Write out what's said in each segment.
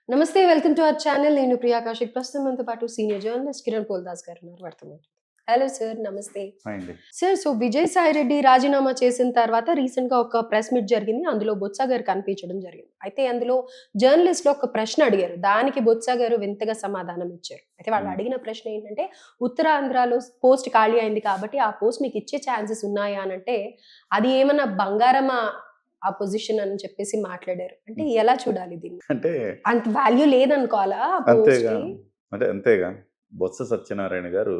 నమస్తే. Welcome to our channel. నేను ప్రియా కౌశిక్. ప్రస్తుతం మనతో పాటు సీనియర్ జర్నలిస్ట్ కిరణ్ పోల్దాస్ గారు ఉన్నారు. వారితో మాట్లాడదాం. Hello sir. నమస్తే. హాయ్ అండి. సార్, విజయసాయిరెడ్డి రాజీనామా చేసిన తర్వాత రీసెంట్‌గా ఒక ప్రెస్ మీట్ జరిగింది. అందులో బొత్స గారు కనిపించడం జరిగింది. అయితే అందులో జర్నలిస్ట్‌లు ఒక ప్రశ్న అడిగారు. దానికి బొత్స గారు వింతగా సమాధానం ఇచ్చారు. అయితే వాళ్ళు హ్మ్. అడిగిన ప్రశ్న ఏంటంటే, ఉత్తరాంధ్రలో పోస్ట్ ఖాళీ అయింది కాబట్టి ఆ పోస్ట్ మీకు ఇచ్చే ఛాన్సెస్ ఉన్నాయా అనంటే, అది ఏమన్నా బంగారమా ఆ పొజిషన్ అని చెప్పేసి మాట్లాడారు. అంటే హ్మ్. ఎలా చూడాలి దీన్ని? అంటే అంత వాల్యూ లేదనుకోవాలా ఆ అంతేగా. పోస్ట్‌కి? అంతేగా. బొత్స సత్యనారాయణ గారు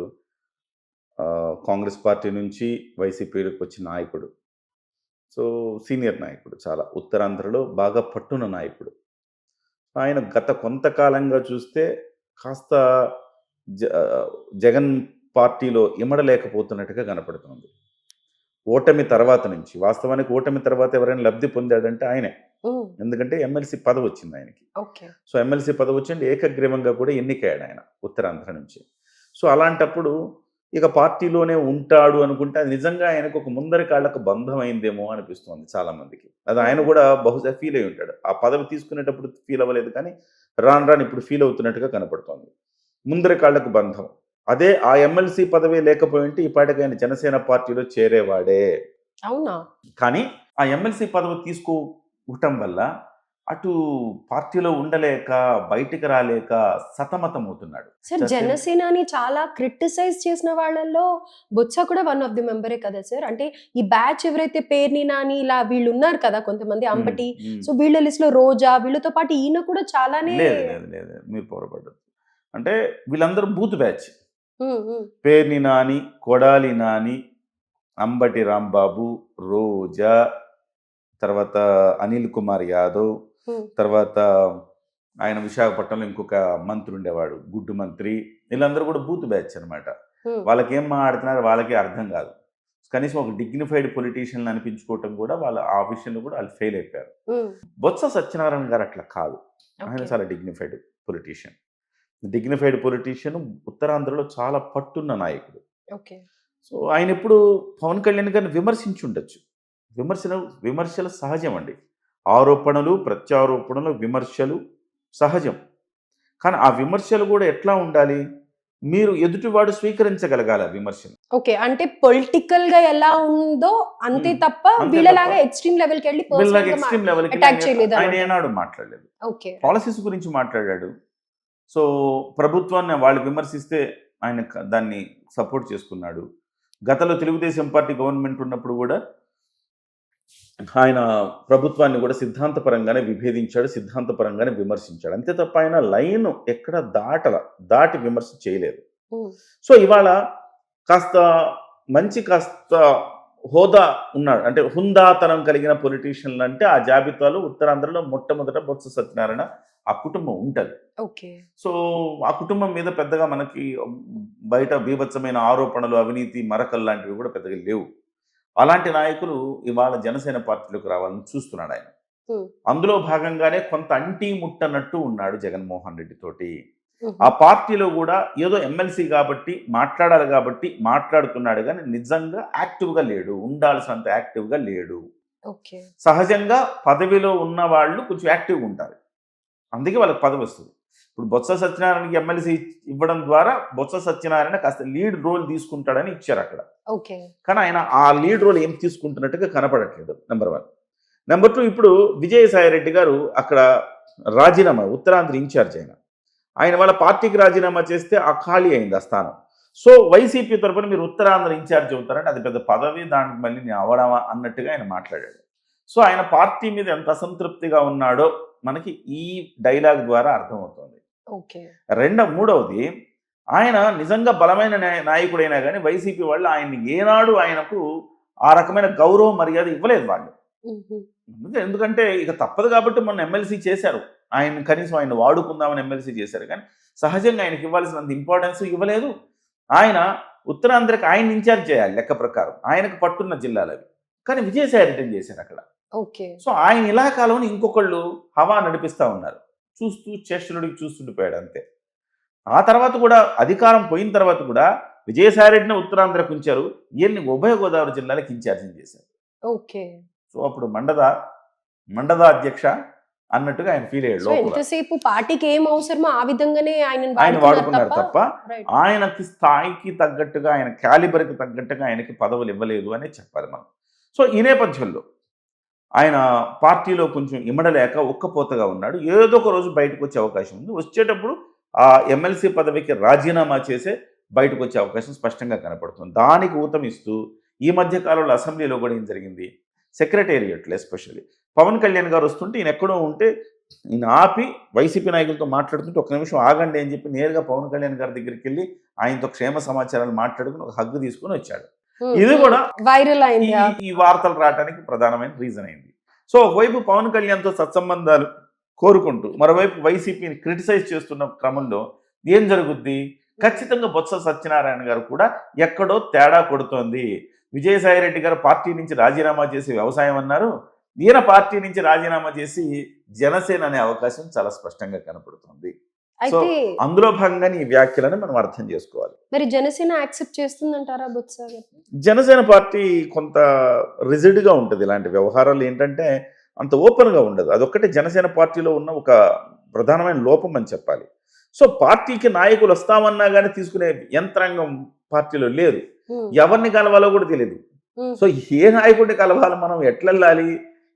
కాంగ్రెస్ పార్టీ నుంచి వైసీపీలోకొచ్చిన నాయకుడు. సో, సీనియర్ నాయకుడు చాలా. ఉత్తరాంధ్రలో బాగా పట్టున్న నాయకుడు. ఆయన గత కొంతకాలంగా చూస్తే కాస్త జ జగన్ పార్టీలో ఇమడలేకపోతున్నట్టుగా కనపడుతోంది. ఓటమి తర్వాత నుంచి. వాస్తవానికి ఓటమి తర్వాత ఎవరైనా లబ్ధి పొందాడంటే ఆయనే. హ్మ్. ఎందుకంటే ఎమ్మెల్సీ పదవొచ్చింది ఆయనకి. ఓకే. సో, ఎమ్మెల్సీ పదవొచ్చింది ఏకగ్రీవంగా కూడా ఎన్నికయ్యాడాయన ఉత్తరాంధ్ర నుంచి. సో, అలాంటప్పుడు ఇక పార్టీలోనే ఉంటాడు అనుకుంటే అది నిజంగా ఆయనకు ఒక ముందరి కాళ్ళకు బంధమైందేమో అనిపిస్తోంది చాలామందికి. అది ఆయన హుహు. కూడా బహుశా ఫీల్ అయ్యి ఉంటాడు. ఆ పదవి తీసుకునేటప్పుడు ఫీల్ అవ్వలేదు కానీ, రాను రాను ఇప్పుడు ఫీల్ అవుతున్నట్టుగా కనపడుతోంది. ముందరి కాళ్ళకు బంధం. అదే ఆ ఎమ్మెల్సీ పదవే లేకపోయుంటే ఈ పాటికి ఆయన జనసేన పార్టీలో చేరేవాడే. అవునా? కానీ ఆ ఎమ్మెల్సీ పదవి తీసుకోవటం వల్ల అటు పార్టీలో ఉండలేక, బయటికి రాలేక సతమతమవుతున్నాడు. సార్, సత్యం జనసేనాని చాలా క్రిటిసైజ్ చేసిన వాళ్ళల్లో బొత్స కూడా వన్ ఆఫ్ ది మెంబరే కదా సార్! అంటే ఈ బ్యాచ్ ఎవరైతే పేర్ని నాని ఇలా వీళ్ళున్నారు కదా కొంతమంది హ్మ్. అంబటి. హ్మ్. సో వీళ్ళ లిస్ట్‌లో రోజా వీళ్ళతో పాటు ఈయన కూడా చాలానే. లేదు. మీరు పొరపడ్డారు. అంటే వీళ్ళందరూ బూత్ బ్యాచ్. హ్మ్. హ్మ్. పేర్ని నాని, కొడాలి నాని, అంబటి రాంబాబు, రోజా, తర్వాత అనిల్ కుమార్ యాదవ్, హ్మ్. తర్వాత ఆయన విశాఖపట్నంలో ఇంకొక మంత్రి ఉండేవాడు. గుడ్డు మంత్రి. వీళ్ళందరూ కూడా బూత్ బ్యాచ్ అనమాట. హ్మ్. వాళ్ళకేం మాట్లాడుతున్నారో వాళ్ళకే అర్థం కాదు. కనీసం ఒక డిగ్నిఫైడ్ పొలిటీషియన్‌లని అనిపించుకోవటం కూడా వాళ్ళు ఆ విషయంలో కూడా ఆళ్ళు ఫెయిల్ అయిపోయారు. హ్మ్. బొత్స సత్యనారాయణ గారు అట్లా కాదు. ఆయన ఓకే. చాలా డిగ్నిఫైడ్ పొలిటీషియన్. డిగ్నిఫైడ్ పొలిటీషియన్ ఉత్తరాంధ్రలో చాలా పట్టున్న నాయకుడు. ఓకే. సో, ఆయనెప్పుడు పవన్ కళ్యాణ్ గారిని విమర్శించుండొచ్చు. విమర్శలు విమర్శలు సహజమండి. ఆరోపణలు, ప్రత్యారోపణలు, విమర్శలు సహజం. కానీ ఆ విమర్శలు గూడా ఎట్లా ఉండాలి? మీరు ఎదుటివాడు స్వీకరించగలగాలి ఆ విమర్శని. ఓకే. అంటే పొలిటికల్‌గా ఎలా ఉందో అంతే హ్మ్. తప్ప అంతే తప్ప వీళ్ళలాగా ఎక్స్‌ట్రీమ్ లెవెల్‌కెళ్ళి వీళ్ళకి పర్సనల్‌గా ఎక్స్‌ట్రీమ్ లెవెల్‌కెళ్ళి అటాక్ ఆయన చేయలేదనమాట. ఏనాడు మాట్లాడలేదు. ఓకే. రైట్. పాలిసీస్ గురించి మాట్లాడాడు. సో, ప్రభుత్వాన్ని వాళ్ళు విమర్శిస్తే ఆయన దాన్ని సపోర్ట్ చేసుకున్నాడు. గతంలో తెలుగుదేశం పార్టీ గవర్నమెంట్ ఉన్నప్పుడు గూడా ఆయన ప్రభుత్వాన్ని కూడా సిద్ధాంతపరంగానే విభేదించాడు. సిద్ధాంతపరంగానే విమర్శించాడు. అంతే తప్ప ఆయన లైన్ ఎక్కడ దాటి విమర్శ చేయలేదు. హ్మ్. సో, ఇవాళ కాస్త కాస్త హోదా ఉన్నాడు. అంటే హుందాతనం కలిగిన పొలిటీషియన్‌లంటే ఆ జాబితాలో ఉత్తరాంధ్రలో మొట్టమొదట బొత్స సత్యనారాయణ ఆ కుటుంబం ఉంటది. ఓకే. సో, ఆ కుటుంబం మీద పెద్దగా మనకి బయట బీభత్సమైన ఆరోపణలు, అవినీతి మరకలు లాంటివి కూడా పెద్దగా లేవు. అలాంటి నాయకులు ఇవాళ జనసేన పార్టీలోకి రావాలని చూస్తున్నాడాయన. హ్మ్. అందులో భాగంగానే కొంత అంటీ ముట్టనట్టు ఉన్నాడు జగన్మోహన్ రెడ్డి తోటి. హుహు. ఆ పార్టీలో గూడా ఏదో ఎమ్మెల్సీ గాబట్టి, మాట్లాడాలి గాబట్టి మాట్లాడుతున్నాడు గానీ, నిజంగా యాక్టివ్‌గా లేడు. ఉండాల్సినంత యాక్టివ్‌గా లేడు. ఓకే. సహజంగా పదవిలో ఉన్నవాళ్ళు కొంచెం యాక్టివ్‌గా ఉంటారు. అందుకే వాళ్ళకి పదవొస్తది. ఇప్పుడు బొత్స సత్యనారాయణకి ఎమ్మెల్సీ ఇవ్వడం ద్వారా బొత్స సత్యనారాయణ కాస్త లీడ్ రోల్ తీసుకుంటాడని ఇచ్చారక్కడ. ఓకే. కానీ ఆయన ఆ లీడ్ రోల్ ఏం తీసుకుంటున్నట్టుగా కనపడట్లేదు. నంబర్ 1. నంబర్ 2 ఇప్పుడు విజయసాయిరెడ్డి గారు అక్కడ రాజీనామా ఉత్తరాంధ్ర ఇన్‌చార్జ్ ఆయన. ఆయన వాళ్ళ పార్టీకి రాజీనామా చేస్తే ఆ ఖాళీ అయింది ఆ స్థానం. సో, వైసీపీ తరపున మీరు ఉత్తరాంధ్ర ఇన్‌చార్జ్ అవుతారంటే అది పెద్ద పదవి దానికి మళ్ళీ నేను అవ్వడమా అన్నట్టుగా ఆయన మాట్లాడాడు. సో, ఆయన పార్టీ మీద ఎంత అసంతృప్తిగా ఉన్నాడో మనకి ఈ డైలాగ్ ద్వారా అర్థమవుతోంది. ఓకే. మూడవది ఆయన నిజంగా బలమైన నాయకుడైనా గాని వైసీపీ వాళ్ళు ఆయన్ని ఏనాడు ఆయనకు ఆ రకమైన గౌరవ మర్యాద ఇవ్వలేదు వాళ్ళు. హుహు. ఎందుకంటే ఇక తప్పదు కాబట్టి మొన్న ఎమ్మెల్సీ చేశారు. కనీసం ఆయన్ని వాడుకుందామని ఎమ్మెల్సీ చేశారు. కానీ సహజంగా ఆయనకి ఇవ్వాల్సినంత ఇంపార్టెన్స్ ఇవ్వలేదు. ఆయన ఉత్తరాంధ్రకి ఆయన్ని ఇన్‌చార్జ్ చేయాలి లెక్క ప్రకారం. ఆయనకు పట్టున్న జిల్లాలవి. కానీ విజయసాయి రెడ్డిని చేశారక్కడ. ఓకే. సో, ఆయన ఇలాకాలోని ఇంకొకళ్ళు హవా నడిపిస్తా ఉన్నారు. చూస్తూ చేష్టలుడికి చూస్తుండిపోయాడు అంతే. ఆ తర్వాత కూడా అధికారం పోయిన తర్వాత కూడా విజయసాయిరెడ్డిని ఉత్తరాంధ్రకు ఉంచారు. ఈయన్ని ఉభయ గోదావరి జిల్లాలకు ఇన్‌చార్జిని చేశారు. ఓకే. సో, అప్పుడు మండద అధ్యక్ష అన్నట్టుగా ఆయన ఫీల్ అయ్యాడు సో లోపల. ఎంతసేపు పార్టీకి ఏం అవసరమో ఆ విధంగానే ఆయన వాడుకున్నారు తప్ప రైట్. ఆయనకి స్థాయికి తగ్గట్టుగా, ఆయన క్యాలిబర్కి తగ్గట్టుగా ఆయనకి పదవులు ఇవ్వలేదు అనే చెప్పాలి మనం. సో ఈ నేపథ్యంలో ఆయన పార్టీలో కొంచెం ఇమడలేక ఉక్కపోతగా ఉన్నాడు. ఏదో ఒక రోజు బయటకు వచ్చే అవకాశం ఉంది. వచ్చేటప్పుడు ఆ ఎమ్మెల్సీ పదవికి రాజీనామా చేసే బయటకు వచ్చే అవకాశం స్పష్టంగా కనపడుతుంది. దానికి ఊతమిస్తూ ఈ మధ్య కాలంలో అసెంబ్లీలో కూడా ఏం జరిగింది, సెక్రటేరియట్లో ఎస్పెషల్లీ పవన్ కళ్యాణ్ గారు వస్తుంటే ఈయన ఎక్కడో ఉంటే ఈయన ఆపి వైసీపీ నాయకులతో మాట్లాడుతుంటే ఒక నిమిషం ఆగండి అని చెప్పి నేరుగా పవన్ కళ్యాణ్ గారి దగ్గరికి వెళ్ళి ఆయనతో క్షేమ సమాచారాలు మాట్లాడుకుని ఒక హగ్గు తీసుకుని వచ్చాడు. ఇది కూడా వైరల్ అయింది. ఈ వార్తలు రావడానికి ప్రధానమైన రీజన్ అయింది. సో ఒకవైపు పవన్ కళ్యాణ్తో సత్సంబంధాలు కోరుకుంటూ మరోవైపు వైసీపీని క్రిటిసైజ్ చేస్తున్న క్రమంలో ఏం జరుగుద్ది, ఖచ్చితంగా బొత్స సత్యనారాయణ గారు కూడా ఎక్కడో తేడా కొడుతోంది. విజయసాయిరెడ్డి గారు పార్టీ నుంచి రాజీనామా చేసి వ్యవసాయం అన్నారు, ఈయన పార్టీ నుంచి రాజీనామా చేసి జనసేన అనే అవకాశం చాలా స్పష్టంగా కనపడుతుంది. సో అయితే అందులో భాగంగానే ఈ వ్యాఖ్యలను మనం అర్థం చేసుకోవాలి. మరి జనసేన యాక్సెప్ట్ చేస్తుందంటారా బొత్స గారు? జనసేన పార్టీ కొంత రిజిడ్గా ఉంటుంది. ఇలాంటి వ్యవహారాలు ఏంటంటే అంత ఓపెన్గా ఉండదు. అదొక్కటే జనసేన పార్టీలో ఉన్న ఒక ప్రధానమైన లోపం అని చెప్పాలి. సో పార్టీకి నాయకులు వస్తామన్నా కానీ తీసుకునే యంత్రాంగం పార్టీలో లేదు. ఎవరిని కలవాలో కూడా తెలియదు. సో ఏ నాయకుడిని కలవాలి, మనం ఎట్లా వెళ్ళాలి,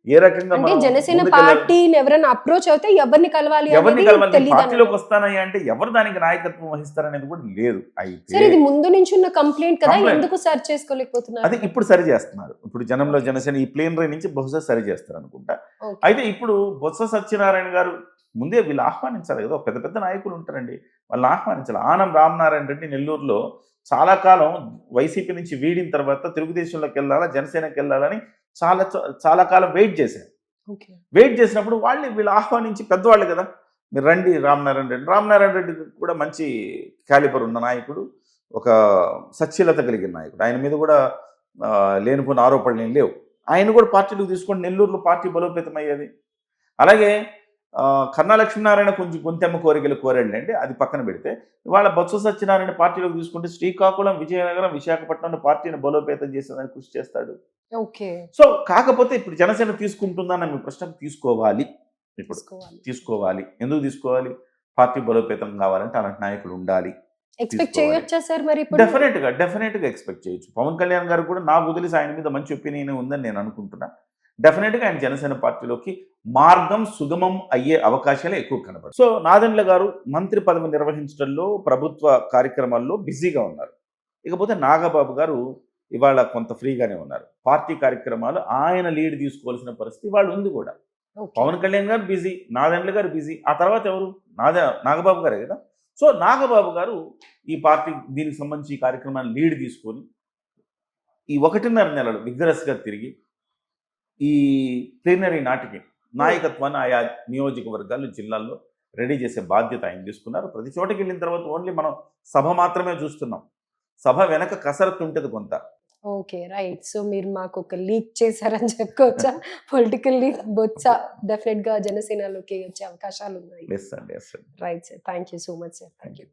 ఏ రకంగా అంటే జనసేన పార్టీని ఎవరైనా అప్రోచ్ అవుతే ఎవరిని కలవాలి, ఎవరిని కలవాలి, పార్టీలోకి వస్తానయ్యా అంటే ఎవరు దానికి నాయకత్వం వహిస్తారనేది కూడా లేదు. అయితే ఇది ముందు నుంచి ఉన్న కంప్లైంట్ కదా, ఎందుకు సరి చేసుకోలేకపోతున్నారు? అది ఇప్పుడు సరి చేస్తున్నారు. ఇప్పుడు జనంలో జనసేన ఈ ప్లేనరీ నుంచి బహుశా సరి చేస్తారు అనుకుంటా. అయితే ఇప్పుడు బొత్స సత్యనారాయణ గారు ముందే వీళ్ళు ఆహ్వానించాలి కదా, పెద్ద పెద్ద నాయకులు ఉంటారండి, వాళ్ళని ఆహ్వానించాలి. ఆనం రామనారాయణ రెడ్డి నెల్లూరులో చాలా కాలం వైసీపీ నుంచి వీడిన తర్వాత తెలుగుదేశంలోకి వెళ్ళాలా, జనసేనకి వెళ్ళాలని చాలా చాలా కాలం వెయిట్ చేశారు. వెయిట్ చేసినప్పుడు వీళ్ళు ఆహ్వానించి పెద్దవాళ్ళు కదా, మీరు రండి రామనారాయణ రెడ్డి కూడా మంచి క్యాలిబర్ ఉన్న నాయకుడు, ఒక సచ్ఛీలత కలిగిన నాయకుడు. ఆయన మీద కూడా లేనిపోయిన ఆరోపణలు ఏం లేవు. ఆయన కూడా పార్టీలోకి తీసుకొని నెల్లూరులో పార్టీ బలోపేతం అయ్యేది. అలాగే కన్నా లక్ష్మీనారాయణ కొంచెం గొంతెమ్మ కోరికలు కోరాడంటే అది పక్కన పెడితే, ఇవాళ బొత్స సత్యనారాయణ పార్టీలోకి తీసుకుంటే శ్రీకాకుళం, విజయనగరం, విశాఖపట్నంలో పార్టీని బలోపేతం చేసేదానికి కృషి చేస్తాడు. సో కాకపోతే ఇప్పుడు జనసేన తీసుకుంటుందని మీ ప్రశ్నకు తీసుకోవాలి. ఇప్పుడు తీసుకోవాలి. ఎందుకు తీసుకోవాలి? పార్టీ బలోపేతం కావాలంటే అలాంటి నాయకులు ఉండాలి. ఎక్స్పెక్ట్ చేయొచ్చా సార్? మరి డెఫినెట్ గా ఎక్స్పెక్ట్ చేయొచ్చు. పవన్ కళ్యాణ్ గారు కూడా నాకు వదిలేసి ఆయన మీద మంచి ఒపీనియన్ ఉందని నేను అనుకుంటున్నా. డెఫినెట్గా ఆయన జనసేన పార్టీలోకి మార్గం సుగమం అయ్యే అవకాశాలే ఎక్కువ కనబడతాయి. సో నాదెండ్ల గారు మంత్రి పదవి నిర్వహించడంలో, ప్రభుత్వ కార్యక్రమాల్లో బిజీగా ఉన్నారు. ఇకపోతే నాగబాబు గారు ఇవాళ కొంత ఫ్రీగానే ఉన్నారు. పార్టీ కార్యక్రమాలు ఆయన లీడ్ తీసుకోవాల్సిన పరిస్థితి వాళ్ళు ఉంది కూడా. పవన్ కళ్యాణ్ గారు బిజీ, నాదెండ్ల గారు బిజీ, ఆ తర్వాత ఎవరు? నాగబాబు గారే కదా. సో నాగబాబు గారు ఈ పార్టీ దీనికి సంబంధించి ఈ కార్యక్రమాన్ని లీడ్ తీసుకొని ఈ 1.5 నెలలు విగ్రస్గా తిరిగి ఈ ప్లీనరీ నాటికి నాయకత్వాన్ని ఆయా నియోజకవర్గాలు, జిల్లాల్లో రెడీ చేసే బాధ్యత ఆయన తీసుకున్నారు. ప్రతి చోటకి వెళ్ళిన తర్వాత ఓన్లీ మనం సభ మాత్రమే చూస్తున్నాం. సభ వెనక కసరత్తు ఉంటుంది కొంత. Okay, right. సో మీరు మాకు ఒక లీక్ చేశారని చెప్పుకోవచ్చా? పొలిటికల్ లీక్ బొత్స డెఫినెట్ గా జనసేనలోకి వచ్చే అవకాశాలు ఉన్నాయి. ఎస్ అండి. Right sir, thank you so much sir. Thank you.